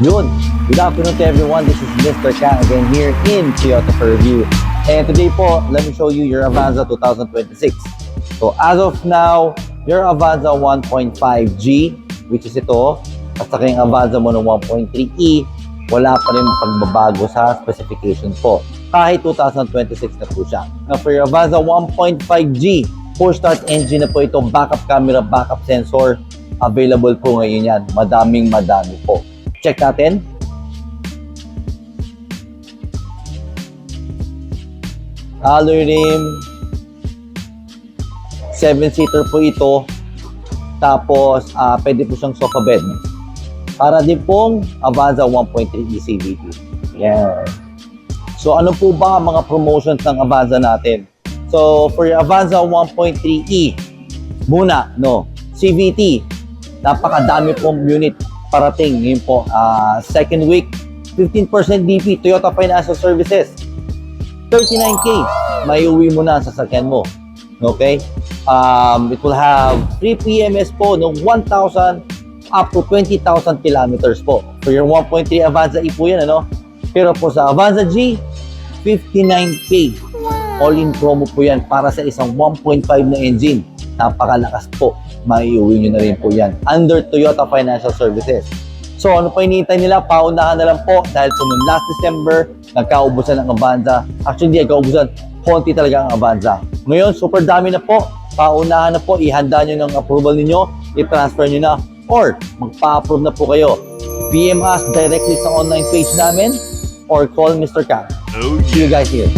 Yun. Good afternoon to everyone. This is Mr. Kang again here in Toyota for Review. And today po, let me show you your Avanza 2026. So as of now, your Avanza 1.5G, which is ito, at saka yung Avanza mo ng 1.3E, wala pa rin pagbabago sa specification po. Kahit 2026 na po siya. Now for your Avanza 1.5G, push start engine na po ito, backup camera, backup sensor, available po ngayon yan. Madami po. Check natin. Alloy rim. 7-seater po ito. Tapos, pwede po siyang sofa bed. Para din pong Avanza 1.3 ECVT. Yan. So, ano po ba ang mga promotions ng Avanza natin? So, for your Avanza 1.3E, muna, no? CVT, napakadami pong unit parating. Ngayon po, second week, 15% DP, Toyota Financial Services. 39K, may uwi mo na sa sasakyan mo. Okay? It will have free PMS po ng 1,000 up to 20,000 kilometers po. For your 1.3 Avanza E po yan, ano? Pero po sa Avanza G, 59K. All-in promo po yan para sa isang 1.5 na engine. Napakalakas po. Maiuwi nyo na rin po yan. Under Toyota Financial Services. So, ano pa hinihintay nila? Paunahan na lang po dahil po noong last December, nagkaubusan ng Avanza. Actually, hindi nagkaubusan. Konti talaga ang Avanza. Ngayon, super dami na po. Paunahan na po. Ihanda nyo ng approval ninyo. I-transfer nyo na. Or, magpa-approve na po kayo. PM us directly sa online page namin or call Mr. Kang. See you guys here.